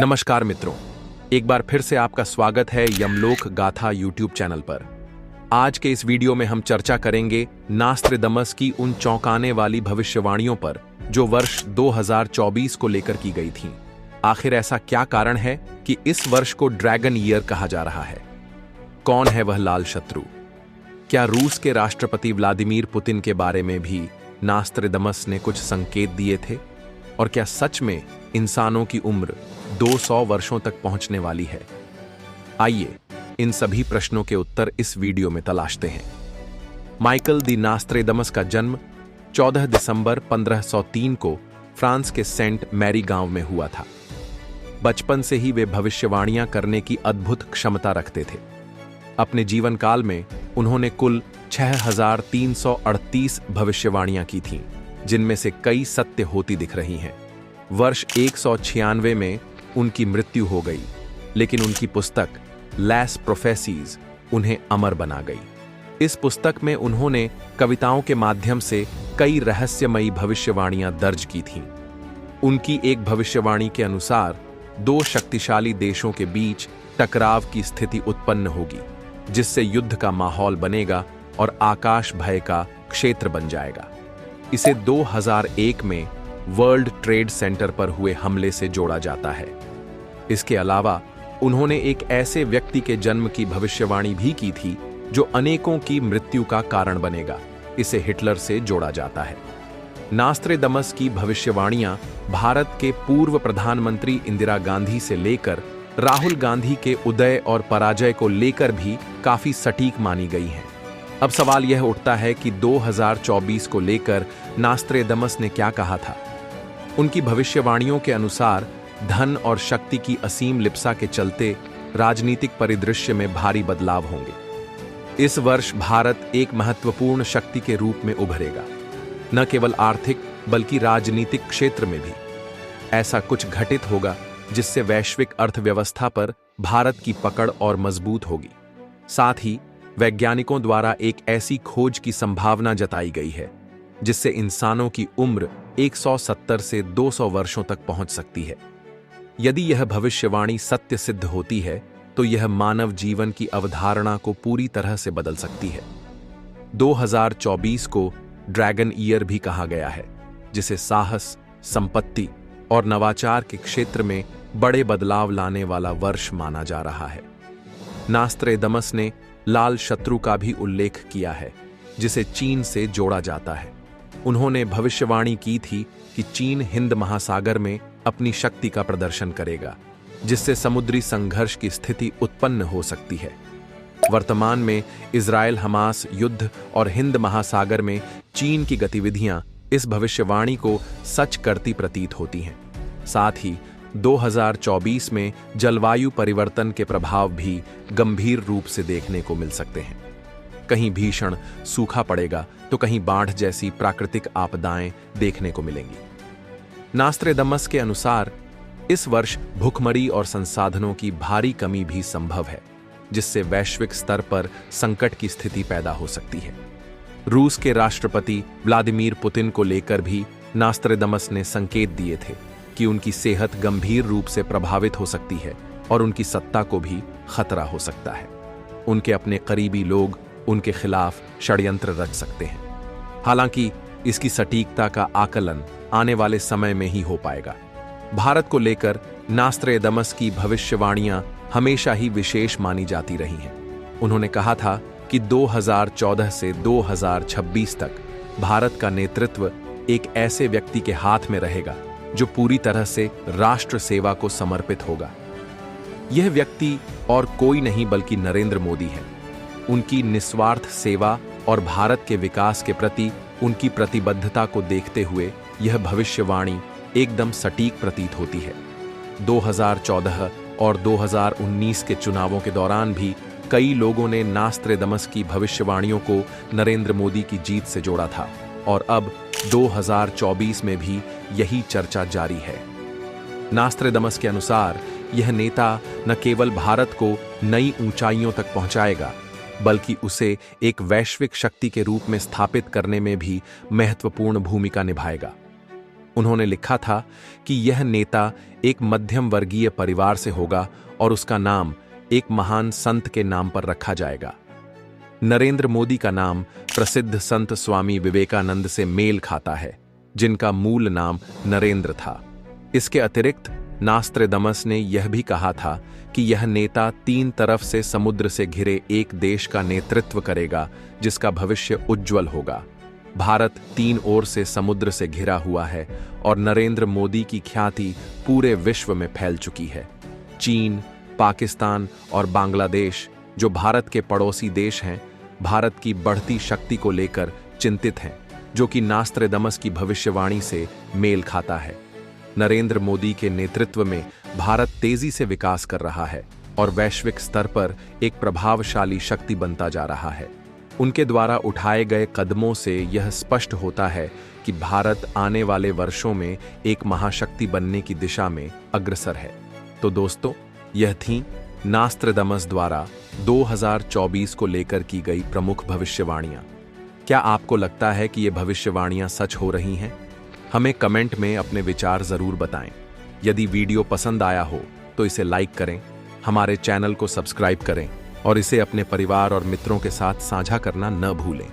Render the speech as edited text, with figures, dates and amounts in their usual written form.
नमस्कार मित्रों, एक बार फिर से आपका स्वागत है यमलोक गाथा यूट्यूब चैनल पर। आज के इस वीडियो में हम चर्चा करेंगे नास्त्रेदमस की उन चौंकाने वाली भविष्यवाणियों पर जो वर्ष 2024 को लेकर की गई थीं। आखिर ऐसा क्या कारण है कि इस वर्ष को ड्रैगन ईयर कहा जा रहा है? कौन है वह लाल शत्रु? क्या रूस के राष्ट्रपति व्लादिमीर पुतिन के बारे में भी नास्त्रेदमस ने कुछ संकेत दिए थे? और क्या सच में इंसानों की उम्र 200 वर्षों तक पहुंचने वाली है? आइए इन सभी प्रश्नों के उत्तर इस वीडियो में तलाशते हैं। माइकल दी नास्त्रेदमस का जन्म 14 दिसंबर 1503 को फ्रांस के सेंट मैरी गांव में हुआ था। बचपन से ही वे भविष्यवाणियां करने की अद्भुत क्षमता रखते थे। अपने जीवन काल में उन्होंने कुल 6338 भविष्यवाणियां की थीं, जिनमें से कई सत्य होती दिख रही हैं। वर्ष 196 में उनकी मृत्यु हो गई, लेकिन उनकी पुस्तक लैस प्रोफेसीज उन्हें अमर बना गई। इस पुस्तक में उन्होंने कविताओं के माध्यम से कई रहस्यमयी भविष्यवाणियां दर्ज की थीं। उनकी एक भविष्यवाणी के अनुसार 2 शक्तिशाली देशों के बीच टकराव की स्थिति उत्पन्न होगी, जिससे युद्ध का माहौल बनेगा और आकाश भय का क्षेत्र बन जाएगा। इसे 2001 में वर्ल्ड ट्रेड सेंटर पर हुए हमले से जोड़ा जाता है। इसके अलावा उन्होंने एक ऐसे व्यक्ति के जन्म की भविष्यवाणी भी की थी जो अनेकों की मृत्यु का कारण बनेगा। इसे हिटलर से जोड़ा जाता है। नास्त्रेदमस की भविष्यवाणियां भारत के पूर्व प्रधानमंत्री इंदिरा गांधी से लेकर राहुल गांधी के उदय और पराजय को लेकर भी काफी सटीक मानी गई हैं। अब सवाल यह उठता है कि 2024 को लेकर नास्त्रेदमस ने क्या कहा था? उनकी भविष्यवाणियों के अनुसार धन और शक्ति की असीम लिप्सा के चलते राजनीतिक परिदृश्य में भारी बदलाव होंगे। इस वर्ष भारत एक महत्वपूर्ण शक्ति के रूप में उभरेगा, न केवल आर्थिक बल्कि राजनीतिक क्षेत्र में भी। ऐसा कुछ घटित होगा जिससे वैश्विक अर्थव्यवस्था पर भारत की पकड़ और मजबूत होगी। साथ ही वैज्ञानिकों द्वारा एक ऐसी खोज की संभावना जताई गई है जिससे इंसानों की उम्र 170 से 200 वर्षों तक पहुंच सकती है। यदि यह भविष्यवाणी सत्य सिद्ध होती है तो यह मानव जीवन की अवधारणा को पूरी तरह से बदल सकती है। 2024 को ड्रैगन ईयर भी कहा गया है, जिसे साहस, संपत्ति और नवाचार के क्षेत्र में बड़े बदलाव लाने वाला वर्ष माना जा रहा है। नास्त्रेदमस ने लाल शत्रु का भी उल्लेख किया है, जिसे चीन से जोड़ा जाता है। उन्होंने भविष्यवाणी की थी कि चीन हिंद महासागर में अपनी शक्ति का प्रदर्शन करेगा, जिससे समुद्री संघर्ष की स्थिति उत्पन्न हो सकती है। वर्तमान में इजरायल हमास युद्ध और हिंद महासागर में चीन की गतिविधियां इस भविष्यवाणी को सच करती प्रतीत होती हैं। साथ ही 2024 में जलवायु परिवर्तन के प्रभाव भी गंभीर रूप से देखने को मिल सकते हैं। कहीं भीषण सूखा पड़ेगा तो कहीं बाढ़ जैसी प्राकृतिक आपदाएं देखने को मिलेंगी। नास्त्रेदमस के अनुसार इस वर्ष भुखमरी और संसाधनों की भारी कमी भी संभव है, जिससे वैश्विक स्तर पर संकट की स्थिति पैदा हो सकती है। रूस के राष्ट्रपति व्लादिमीर पुतिन को लेकर भी नास्त्रेदमस ने संकेत दिए थे कि उनकी सेहत गंभीर रूप से प्रभावित हो सकती है और उनकी सत्ता को भी खतरा हो सकता है। उनके अपने करीबी लोग उनके खिलाफ षड्यंत्र रच सकते हैं। हालांकि इसकी सटीकता का आकलन आने वाले समय में ही हो पाएगा। भारत को लेकर नास्त्रेदमस की भविष्यवाणियां हमेशा ही विशेष मानी जाती रही हैं। उन्होंने कहा था कि 2014 से 2026 तक भारत का नेतृत्व एक ऐसे व्यक्ति के हाथ में रहेगा जो पूरी तरह से राष्ट्र सेवा को समर्पित होगा। यह व्यक्ति और कोई नहीं बल्कि नरेंद्र मोदी है। उनकी निस्वार्थ सेवा और भारत के विकास के प्रति उनकी प्रतिबद्धता को देखते हुए यह भविष्यवाणी एकदम सटीक प्रतीत होती है। 2014 और 2019 के चुनावों के दौरान भी कई लोगों ने नास्त्रेदमस की भविष्यवाणियों को नरेंद्र मोदी की जीत से जोड़ा था और अब 2024 में भी यही चर्चा जारी है। नास्त्रेदमस के अनुसार यह नेता न केवल भारत को नई ऊंचाइयों तक पहुंचाएगा, बल्कि उसे एक वैश्विक शक्ति के रूप में स्थापित करने में भी महत्वपूर्ण भूमिका निभाएगा। उन्होंने लिखा था कि यह नेता एक मध्यम वर्गीय परिवार से होगा और उसका नाम एक महान संत के नाम पर रखा जाएगा। नरेंद्र मोदी का नाम प्रसिद्ध संत स्वामी विवेकानंद से मेल खाता है, जिनका मूल नाम नरेंद्र था। इसके अतिरिक्त नास्त्रेदमस ने यह भी कहा था कि यह नेता 3 तरफ से समुद्र से घिरे एक देश का नेतृत्व करेगा जिसका भविष्य उज्जवल होगा। भारत 3 ओर से समुद्र से घिरा हुआ है और नरेंद्र मोदी की ख्याति पूरे विश्व में फैल चुकी है। चीन, पाकिस्तान और बांग्लादेश, जो भारत के पड़ोसी देश हैं, भारत की बढ़ती शक्ति को लेकर चिंतित हैं, जो कि नास्त्रेदमस की भविष्यवाणी से मेल खाता है। नरेंद्र मोदी के नेतृत्व में भारत तेजी से विकास कर रहा है और वैश्विक स्तर पर एक प्रभावशाली शक्ति बनता जा रहा है। उनके द्वारा उठाए गए कदमों से यह स्पष्ट होता है कि भारत आने वाले वर्षों में एक महाशक्ति बनने की दिशा में अग्रसर है। तो दोस्तों, यह थी नास्त्रेदमस द्वारा 2024 को लेकर की गई प्रमुख भविष्यवाणियां। क्या आपको लगता है कि ये भविष्यवाणियां सच हो रही हैं? हमें कमेंट में अपने विचार जरूर बताएं। यदि वीडियो पसंद आया हो तो इसे लाइक करें, हमारे चैनल को सब्सक्राइब करें और इसे अपने परिवार और मित्रों के साथ साझा करना न भूलें।